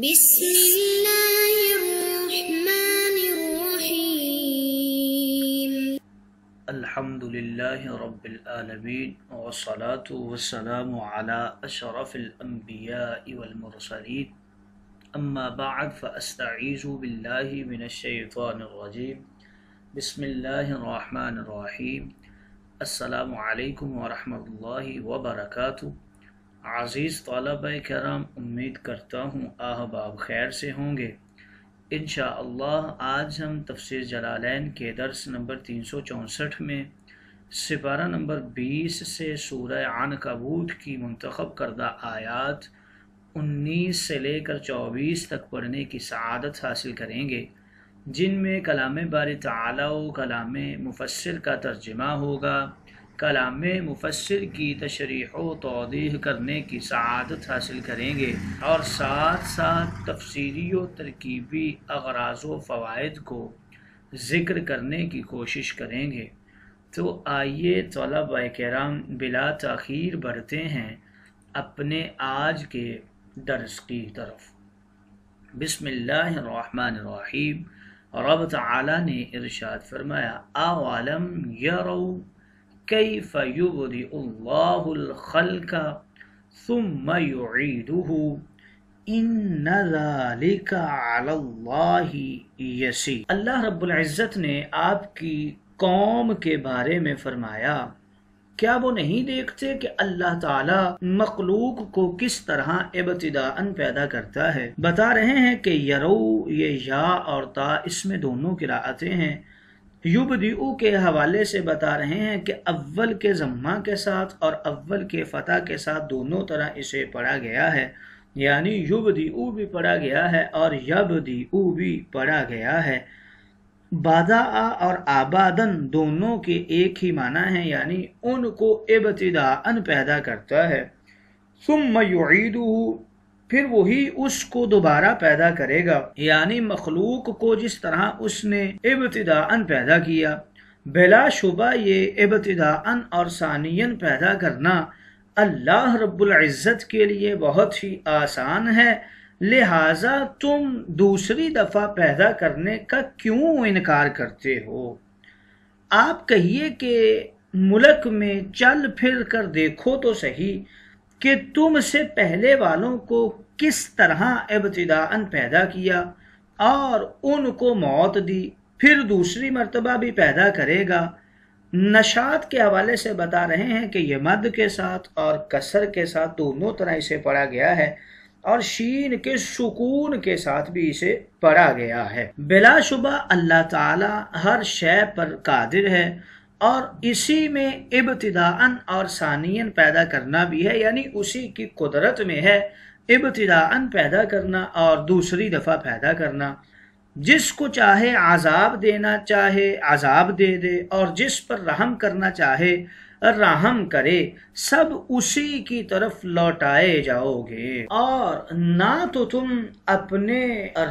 بسم اللہ الرحمن الرحیم الحمدللہ رب العالمین والصلاة والسلام علی اشرف الانبیاء والمرسلین اما بعد فاستعیذ باللہ من الشیطان الرجیم بسم اللہ الرحمن الرحیم السلام علیکم ورحمۃ اللہ وبرکاتہ۔ عزیز طلبہ کرام، امید کرتا ہوں احباب خیر سے ہوں گے۔ انشاءاللہ آج ہم تفسیر جلالین کے درس نمبر 364 میں سپارہ نمبر 20 سے سورہ عنکبوت کی منتخب کردہ آیات 19 سے لے کر 24 تک پڑھنے کی سعادت حاصل کریں گے، جن میں کلام باری تعالی و کلام مفسر کا ترجمہ ہوگا۔ کلام مفسر کی تشریح و توضیح کرنے کی سعادت حاصل کریں گے اور ساتھ ساتھ تفسیری و ترکیبی اغراض و فوائد کو ذکر کرنے کی کوشش کریں گے۔ تو آئیے طلبہ کرام بلا تاخیر بڑھتے ہیں اپنے آج کے درس کی طرف۔ بسم اللہ الرحمن الرحیم۔ رب تعالی نے ارشاد فرمایا، اولم یروا کیف یبدئ اللہ الخلق ثم یعیدہ ان ذلک علی اللہ یسیر۔ اللہ رب العزت نے آپ کی قوم کے بارے میں فرمایا، کیا وہ نہیں دیکھتے کہ اللہ تعالی مخلوق کو کس طرح ابتداءً پیدا کرتا ہے؟ بتا رہے ہیں کہ یرو، یہ یا اور تا اس میں دونوں قراءتیں ہیں۔ یبدئ کے حوالے سے بتا رہے ہیں کہ اول کے ضمہ کے ساتھ اور اول کے فتح کے ساتھ دونوں طرح اسے پڑھا گیا ہے، یعنی یبدئ بھی پڑھا گیا ہے اور یبدئ بھی پڑھا گیا ہے۔ بدأ اور آبادن دونوں کے ایک ہی معنی ہیں، یعنی ان کو ابتداءً پیدا کرتا ہے۔ ثم یعیدہ، پھر وہی اس کو دوبارہ پیدا کرے گا، یعنی مخلوق کو جس طرح اس نے ابتداءً پیدا کیا۔ بلا شبہ یہ ابتداءً اور ثانیاً پیدا کرنا اللہ رب العزت کے لیے بہت ہی آسان ہے، لہٰذا تم دوسری دفعہ پیدا کرنے کا کیوں انکار کرتے ہو؟ آپ کہیے کہ ملک میں چل پھر کر دیکھو تو صحیح کہ تم سے پہلے والوں کو کس طرح ابتداءً پیدا کیا اور ان کو موت دی، پھر دوسری مرتبہ بھی پیدا کرے گا۔ نشاط کے حوالے سے بتا رہے ہیں کہ یہ مد کے ساتھ اور کسر کے ساتھ دونوں طرح اسے پڑھا گیا ہے اور شین کے سکون کے ساتھ بھی اسے پڑھا گیا ہے۔ بلا شبہ اللہ تعالی ہر شے پر قادر ہے اور اسی میں ابتداءً اور ثانیاً پیدا کرنا بھی ہے، یعنی اسی کی قدرت میں ہے ابتداءً پیدا کرنا اور دوسری دفعہ پیدا کرنا۔ جس کو چاہے عذاب دینا چاہے عذاب دے دے اور جس پر رحم کرنا چاہے رحم کرے، سب اسی کی طرف لوٹائے جاؤ گے۔ اور نہ تو تم اپنے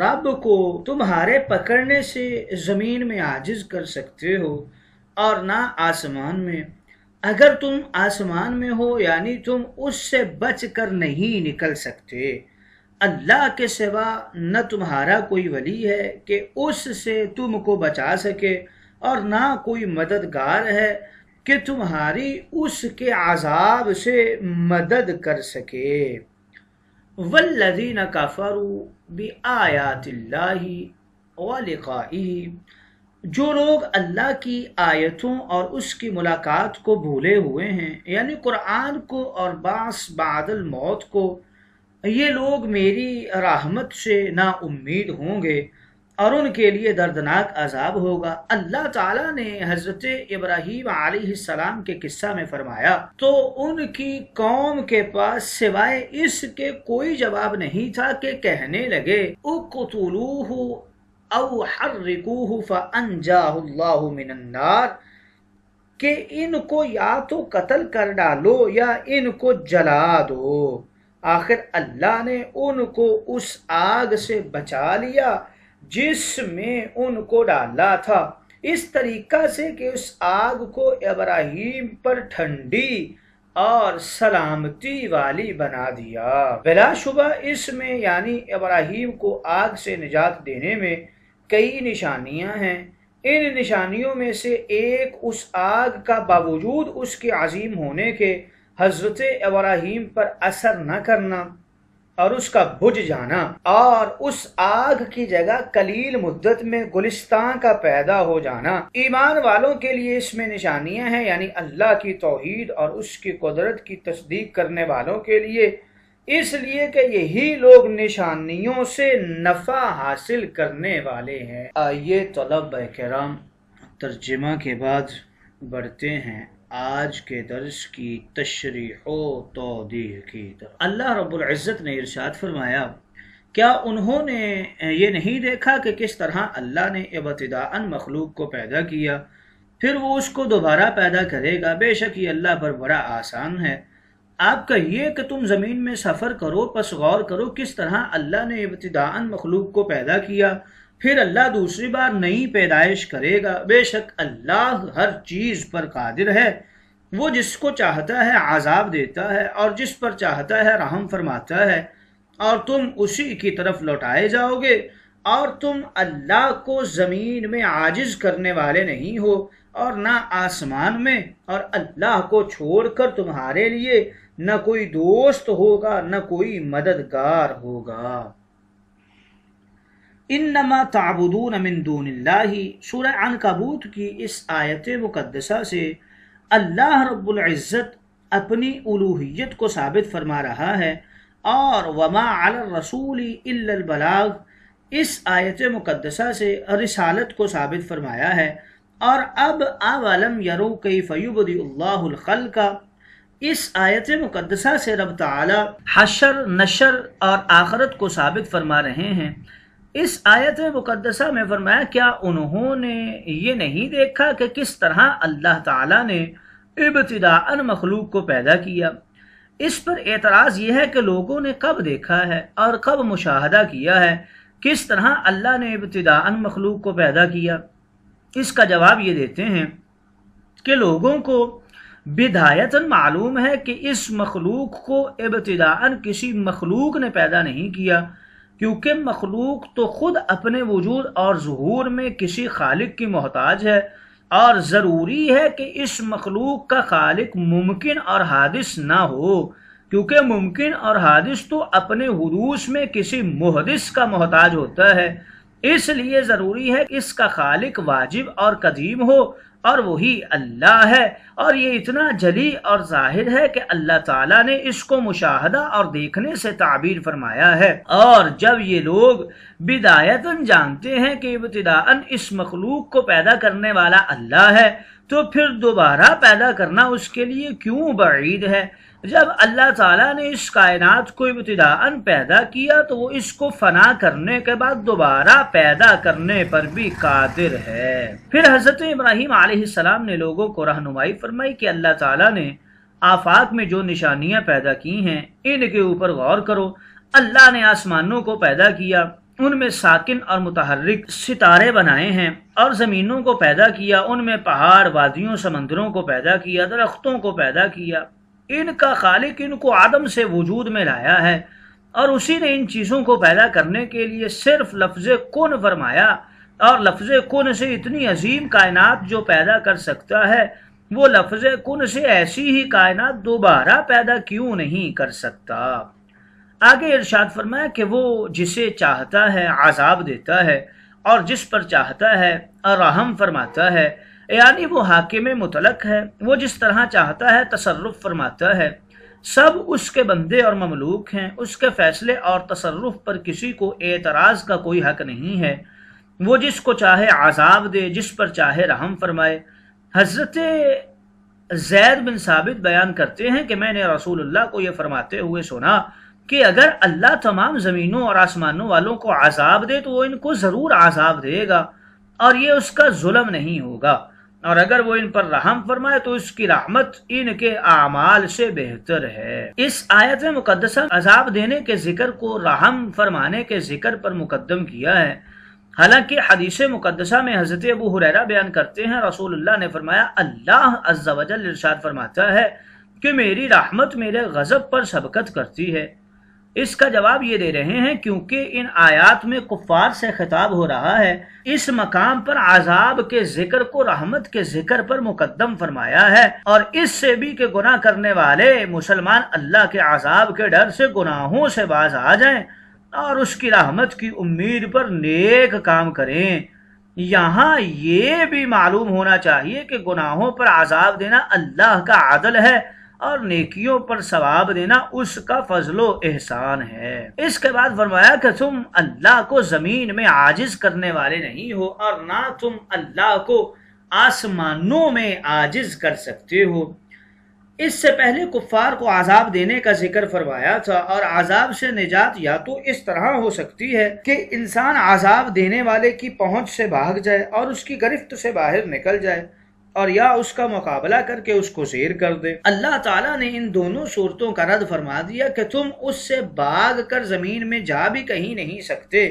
رب کو تمہارے پکڑنے سے زمین میں عاجز کر سکتے ہو اور نہ آسمان میں۔ اگر تم آسمان میں ہو یعنی تم اس سے بچ کر نہیں نکل سکتے۔ اللہ کے سوا نہ تمہارا کوئی ولی ہے کہ اس سے تم کو بچا سکے اور نہ کوئی مددگار ہے کہ تمہاری اس کے عذاب سے مدد کر سکے۔ والذین کفروا بآیات اللہ ولقائہ، جو لوگ اللہ کی آیتوں اور اس کی ملاقات کو بھولے ہوئے ہیں، یعنی قرآن کو اور بعث بعد الموت کو، یہ لوگ میری رحمت سے نا امید ہوں گے اور ان کے لیے دردناک عذاب ہوگا۔ اللہ تعالیٰ نے حضرت ابراہیم علیہ السلام کے قصہ میں فرمایا تو ان کی قوم کے پاس سوائے اس کے کوئی جواب نہیں تھا کہ کہنے لگے اقتلوہ او حرقوہ فانجاہ اللہ من النار، کہ ان کو یا تو قتل کر ڈالو یا ان کو جلا دو۔ آخر اللہ نے ان کو اس آگ سے بچا لیا جس میں ان کو ڈالا تھا، اس طریقہ سے کہ اس آگ کو ابراہیم پر ٹھنڈی اور سلامتی والی بنا دیا۔ بلا شبہ اس میں یعنی ابراہیم کو آگ سے نجات دینے میں کئی نشانیاں ہیں۔ ان نشانیوں میں سے ایک اس آگ کا باوجود اس کے عظیم ہونے کے حضرت ابراہیم پر اثر نہ کرنا اور اس کا بجھ جانا، اور اس آگ کی جگہ قلیل مدت میں گلستان کا پیدا ہو جانا۔ ایمان والوں کے لیے اس میں نشانیاں ہیں، یعنی اللہ کی توحید اور اس کی قدرت کی تصدیق کرنے والوں کے لیے، اس لیے کہ یہی لوگ نشانیوں سے نفع حاصل کرنے والے ہیں۔ آئیے طلبہ کرام ترجمہ کے بعد بڑھتے ہیں آج کے درس کی تشریح و توضیح کی طرف۔ اللہ رب العزت نے ارشاد فرمایا، کیا انہوں نے یہ نہیں دیکھا کہ کس طرح اللہ نے ابتداءً مخلوق کو پیدا کیا، پھر وہ اس کو دوبارہ پیدا کرے گا، بے شک یہ اللہ پر بڑا آسان ہے۔ آپ کا یہ کہ تم زمین میں سفر کرو، پس غور کرو کس طرح اللہ نے ابتداءً مخلوق کو پیدا کیا، پھر اللہ دوسری بار نئی پیدائش کرے گا، بے شک اللہ ہر چیز پر قادر ہے۔ وہ جس کو چاہتا ہے عذاب دیتا ہے اور جس پر چاہتا ہے رحم فرماتا ہے، اور تم اسی کی طرف لوٹائے جاؤ گے، اور تم اللہ کو زمین میں عاجز کرنے والے نہیں ہو اور نہ آسمان میں، اور اللہ کو چھوڑ کر تمہارے لیے نہ کوئی دوست ہوگا نہ کوئی مددگار ہوگا۔ انما تعبدون من دون اللہ، سورہ عنکبوت کی اس آیت مقدسہ سے اللہ رب العزت اپنی الوہیت کو ثابت فرما رہا ہے، اور وما علی الرسول الا البلاغ اس آیت مقدسہ سے رسالت کو ثابت فرمایا ہے، اور اب اولم یروا کیف یبدئ اللہ الخلق اس آیت مقدسہ سے رب تعالی حشر، نشر اور آخرت کو ثابت فرما رہے ہیں۔ اس آیت مقدسہ میں فرمایا، کیا انہوں نے یہ نہیں دیکھا کہ کس طرح اللہ تعالیٰ نے ابتداءً مخلوق کو پیدا کیا؟ اس پر اعتراض یہ ہے کہ لوگوں نے کب دیکھا ہے اور کب مشاہدہ کیا ہے کس طرح اللہ نے ابتداءً مخلوق کو پیدا کیا؟ اس کا جواب یہ دیتے ہیں کہ لوگوں کو بدایتاً معلوم ہے کہ اس مخلوق کو ابتداءً کسی مخلوق نے پیدا نہیں کیا، کیونکہ مخلوق تو خود اپنے وجود اور ظہور میں کسی خالق کی محتاج ہے، اور ضروری ہے کہ اس مخلوق کا خالق ممکن اور حادث نہ ہو، کیونکہ ممکن اور حادث تو اپنے حدوث میں کسی محدث کا محتاج ہوتا ہے۔ اس لیے ضروری ہے کہ اس کا خالق واجب اور قدیم ہو، اور وہی اللہ ہے، اور یہ اتنا جلی اور ظاہر ہے کہ اللہ تعالیٰ نے اس کو مشاہدہ اور دیکھنے سے تعبیر فرمایا ہے۔ اور جب یہ لوگ بدایتاً جانتے ہیں کہ ابتداءً اس مخلوق کو پیدا کرنے والا اللہ ہے، تو پھر دوبارہ پیدا کرنا اس کے لیے کیوں بعید ہے؟ جب اللہ تعالیٰ نے اس کائنات کو ابتداءً پیدا کیا تو وہ اس کو فنا کرنے کے بعد دوبارہ پیدا کرنے پر بھی قادر ہے۔ پھر حضرت ابراہیم علیہ السلام نے لوگوں کو رہنمائی فرمائی کہ اللہ تعالیٰ نے آفاق میں جو نشانیاں پیدا کی ہیں ان کے اوپر غور کرو۔ اللہ نے آسمانوں کو پیدا کیا، ان میں ساکن اور متحرک ستارے بنائے ہیں، اور زمینوں کو پیدا کیا، ان میں پہاڑ، وادیوں، سمندروں کو پیدا کیا، درختوں کو پیدا کیا۔ ان کا خالق ان کو عدم سے وجود میں لایا ہے، اور اسی نے ان چیزوں کو پیدا کرنے کے لیے صرف لفظ کن فرمایا، اور لفظ کن سے اتنی عظیم کائنات جو پیدا کر سکتا ہے، وہ لفظ کن سے ایسی ہی کائنات دوبارہ پیدا کیوں نہیں کر سکتا؟ آگے ارشاد فرمایا کہ وہ جسے چاہتا ہے عذاب دیتا ہے، اور جس پر چاہتا ہے رحم فرماتا ہے، یعنی وہ حاکم مطلق ہے، وہ جس طرح چاہتا ہے تصرف فرماتا ہے۔ سب اس کے بندے اور مملوک ہیں، اس کے فیصلے اور تصرف پر کسی کو اعتراض کا کوئی حق نہیں ہے۔ وہ جس کو چاہے عذاب دے، جس پر چاہے رحم فرمائے۔ حضرت زید بن ثابت بیان کرتے ہیں کہ میں نے رسول اللہ کو یہ فرماتے ہوئے سنا کہ اگر اللہ تمام زمینوں اور آسمانوں والوں کو عذاب دے تو وہ ان کو ضرور عذاب دے گا، اور یہ اس کا ظلم نہیں ہوگا، اور اگر وہ ان پر رحم فرمائے تو اس کی رحمت ان کے اعمال سے بہتر ہے۔ اس آیت مقدسہ عذاب دینے کے ذکر کو رحم فرمانے کے ذکر پر مقدم کیا ہے، حالانکہ حدیث مقدسہ میں حضرت ابو ہریرہ بیان کرتے ہیں رسول اللہ نے فرمایا، اللہ عز و جل ارشاد فرماتا ہے کہ میری رحمت میرے غضب پر سبقت کرتی ہے؟ اس کا جواب یہ دے رہے ہیں کیونکہ ان آیات میں کفار سے خطاب ہو رہا ہے، اس مقام پر عذاب کے ذکر کو رحمت کے ذکر پر مقدم فرمایا ہے، اور اس سے بھی کہ گناہ کرنے والے مسلمان اللہ کے عذاب کے ڈر سے گناہوں سے باز آ جائیں اور اس کی رحمت کی امید پر نیک کام کریں۔ یہاں یہ بھی معلوم ہونا چاہیے کہ گناہوں پر عذاب دینا اللہ کا عدل ہے اور نیکیوں پر ثواب دینا اس کا فضل و احسان ہے۔ اس کے بعد فرمایا کہ تم اللہ کو زمین میں عاجز کرنے والے نہیں ہو اور نہ تم اللہ کو آسمانوں میں عاجز کر سکتے ہو۔ اس سے پہلے کفار کو عذاب دینے کا ذکر فرمایا تھا، اور عذاب سے نجات یا تو اس طرح ہو سکتی ہے کہ انسان عذاب دینے والے کی پہنچ سے بھاگ جائے اور اس کی گرفت سے باہر نکل جائے، اور یا اس کا مقابلہ کر کے اس کو زیر کر دے۔ اللہ تعالیٰ نے ان دونوں صورتوں کا رد فرما دیا کہ تم اس سے بھاگ کر زمین میں جا بھی کہیں نہیں سکتے،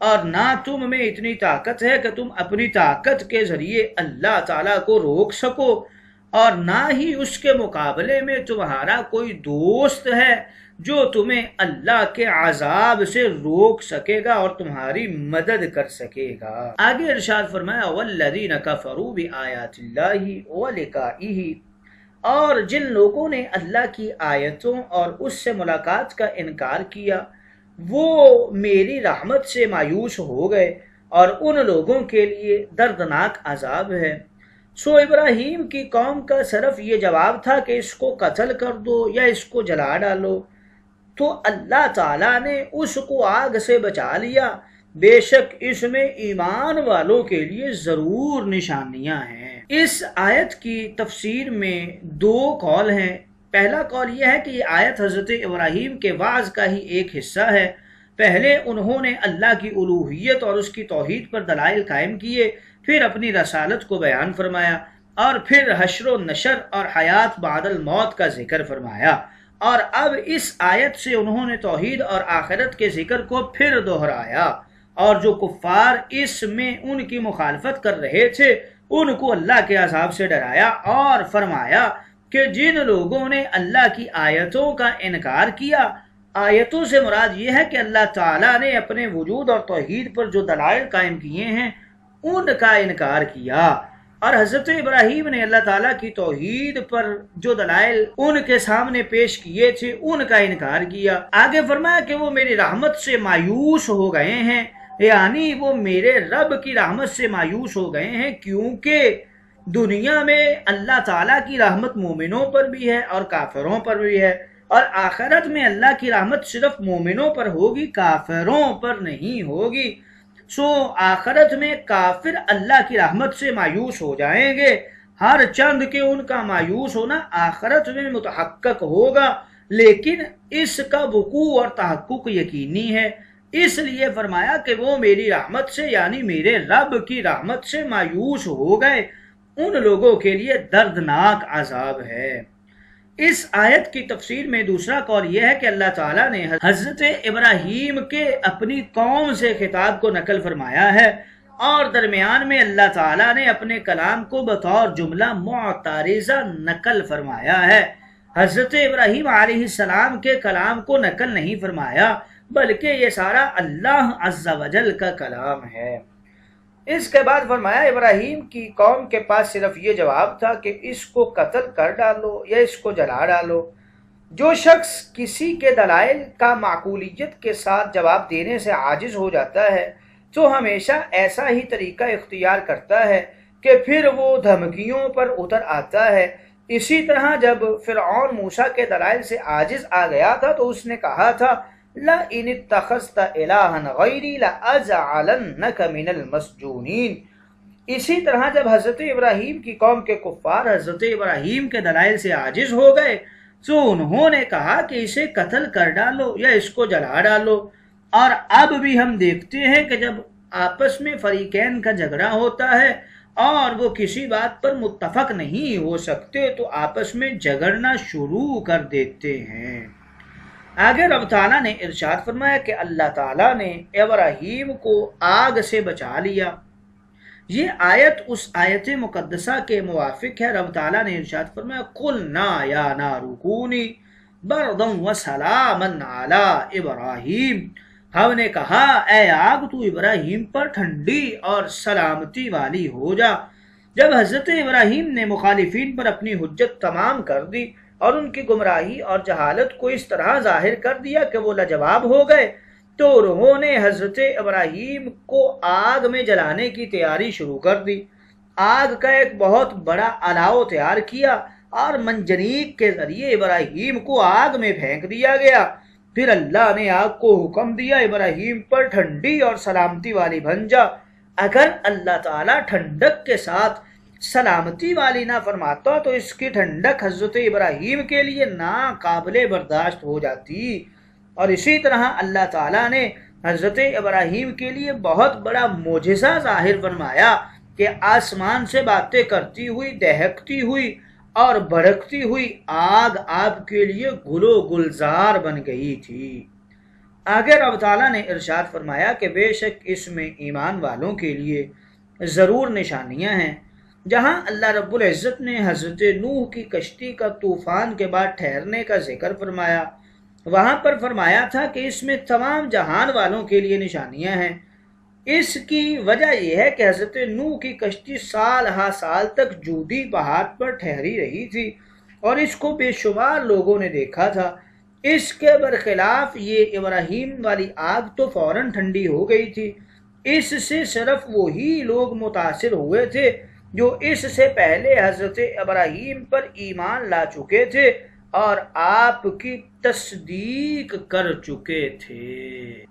اور نہ تم میں اتنی طاقت ہے کہ تم اپنی طاقت کے ذریعے اللہ تعالیٰ کو روک سکو، اور نہ ہی اس کے مقابلے میں تمہارا کوئی دوست ہے جو تمہیں اللہ کے عذاب سے روک سکے گا اور تمہاری مدد کر سکے گا۔ آگے ارشاد فرمایا وَالَّذِينَ كَفَرُوا بِآيَاتِ اللَّهِ وَلِقَائِهِ، اور جن لوگوں نے اللہ کی آیتوں اور اس سے ملاقات کا انکار کیا وہ میری رحمت سے مایوس ہو گئے، اور ان لوگوں کے لیے دردناک عذاب ہے۔ سو ابراہیم کی قوم کا صرف یہ جواب تھا کہ اس کو قتل کر دو یا اس کو جلا ڈالو، تو اللہ تعالیٰ نے اس کو آگ سے بچا لیا۔ بے شک اس میں ایمان والوں کے لیے ضرور نشانیاں ہیں۔ اس آیت کی تفسیر میں دو قول ہیں۔ پہلا قول یہ ہے کہ یہ آیت حضرت ابراہیم کے وعظ کا ہی ایک حصہ ہے۔ پہلے انہوں نے اللہ کی الوہیت اور اس کی توحید پر دلائل قائم کیے، پھر اپنی رسالت کو بیان فرمایا، اور پھر حشر و نشر اور حیات بعد الموت کا ذکر فرمایا، اور اب اس آیت سے انہوں نے توحید اور آخرت کے ذکر کو پھر دہرایا، اور جو کفار اس میں ان کی مخالفت کر رہے تھے ان کو اللہ کے عذاب سے ڈرایا، اور فرمایا کہ جن لوگوں نے اللہ کی آیتوں کا انکار کیا، آیتوں سے مراد یہ ہے کہ اللہ تعالیٰ نے اپنے وجود اور توحید پر جو دلائل قائم کیے ہیں ان کا انکار کیا، اور حضرت ابراہیم نے اللہ تعالیٰ کی توحید پر جو دلائل ان کے سامنے پیش کیے تھے ان کا انکار کیا۔ آگے فرمایا کہ وہ میری رحمت سے مایوس ہو گئے ہیں، یعنی وہ میرے رب کی رحمت سے مایوس ہو گئے ہیں، کیونکہ دنیا میں اللہ تعالیٰ کی رحمت مومنوں پر بھی ہے اور کافروں پر بھی ہے، اور آخرت میں اللہ کی رحمت صرف مومنوں پر ہوگی، کافروں پر نہیں ہوگی۔ سو آخرت میں کافر اللہ کی رحمت سے مایوس ہو جائیں گے، ہر چند کے ان کا مایوس ہونا آخرت میں متحقق ہوگا، لیکن اس کا وقوع اور تحقق یقینی ہے۔ اس لیے فرمایا کہ وہ میری رحمت سے یعنی میرے رب کی رحمت سے مایوس ہو گئے، ان لوگوں کے لیے دردناک عذاب ہے۔ اس آیت کی تفسیر میں دوسرا قول یہ ہے کہ اللہ تعالیٰ نے حضرت ابراہیم کے اپنی قوم سے خطاب کو نقل فرمایا ہے، اور درمیان میں اللہ تعالیٰ نے اپنے کلام کو بطور جملہ معترضہ نقل فرمایا ہے۔ حضرت ابراہیم علیہ السلام کے کلام کو نقل نہیں فرمایا، بلکہ یہ سارا اللہ عز و جل کا کلام ہے۔ اس کے بعد فرمایا ابراہیم کی قوم کے پاس صرف یہ جواب تھا کہ اس کو قتل کر ڈالو یا اس کو جلا ڈالو۔ جو شخص کسی کے دلائل کا معقولیت کے ساتھ جواب دینے سے عاجز ہو جاتا ہے تو ہمیشہ ایسا ہی طریقہ اختیار کرتا ہے کہ پھر وہ دھمکیوں پر اتر آتا ہے۔ اسی طرح جب فرعون موسیٰ کے دلائل سے عاجز آ گیا تھا تو اس نے کہا تھا لَإِنِ اتَّخَذْتَ إِلَٰهًا غَيْرِي لَأَجْعَلَنَّكَ مِنَ الْمَسْجُونِينَ۔ اسی طرح جب حضرت ابراہیم کی قوم کے کفار حضرت ابراہیم کے دلائل سے عاجز ہو گئے تو انہوں نے کہا کہ اسے قتل کر ڈالو یا اس کو جلا ڈالو۔ اور اب بھی ہم دیکھتے ہیں کہ جب آپس میں فریقین کا جھگڑا ہوتا ہے اور وہ کسی بات پر متفق نہیں ہو سکتے تو آپس میں جھگڑنا شروع کر دیتے ہیں۔ آگے رب تعالیٰ نے ارشاد فرمایا کہ اللہ تعالیٰ نے ابراہیم کو آگ سے بچا لیا، یہ آیت اس آیت مقدسہ کے موافق ہے۔ رب تعالیٰ نے ارشاد فرمایا قُلْنَا يَا نَارُ كُونِي بَرْدًا وَسَلَامًا عَلَىٰ إِبْرَاهِيمَ، ہم نے کہا اے آگ تو ابراہیم پر ٹھنڈی اور سلامتی والی ہو جا۔ جب حضرت ابراہیم نے مخالفین پر اپنی حجت تمام کر دی اور ان کی گمراہی اور جہالت کو اس طرح ظاہر کر دیا کہ وہ لاجواب ہو گئے، تو انہوں نے حضرت ابراہیم کو آگ میں جلانے کی تیاری شروع کر دی۔ آگ کا ایک بہت بڑا الاؤ تیار کیا اور منجنیق کے ذریعے ابراہیم کو آگ میں پھینک دیا گیا۔ پھر اللہ نے آگ کو حکم دیا ابراہیم پر ٹھنڈی اور سلامتی والی بن جا۔ اگر اللہ تعالیٰ ٹھنڈک کے ساتھ سلامتی والی نہ فرماتا تو اس کی ٹھنڈک حضرت ابراہیم کے لیے ناقابل برداشت ہو جاتی۔ اور اسی طرح اللہ تعالیٰ نے حضرت ابراہیم کے لیے بہت بڑا معجزہ ظاہر فرمایا کہ آسمان سے باتیں کرتی ہوئی، دہکتی ہوئی اور بھڑکتی ہوئی آگ آپ کے لیے گل و گلزار بن گئی تھی۔ آگے رب تعالیٰ نے ارشاد فرمایا کہ بے شک اس میں ایمان والوں کے لیے ضرور نشانیاں ہیں۔ جہاں اللہ رب العزت نے حضرت نوح کی کشتی کا طوفان کے بعد ٹھہرنے کا ذکر فرمایا، وہاں پر فرمایا تھا کہ اس میں تمام جہان والوں کے لیے نشانیاں ہیں۔ اس کی وجہ یہ ہے کہ حضرت نوح کی کشتی سال ہا سال تک جودی پہاڑ پر ٹھہری رہی تھی اور اس کو بے شمار لوگوں نے دیکھا تھا۔ اس کے برخلاف یہ ابراہیم والی آگ تو فوراً ٹھنڈی ہو گئی تھی۔ اس سے صرف وہی لوگ متاثر ہوئے تھے جو اس سے پہلے حضرت ابراہیم پر ایمان لا چکے تھے اور آپ کی تصدیق کر چکے تھے۔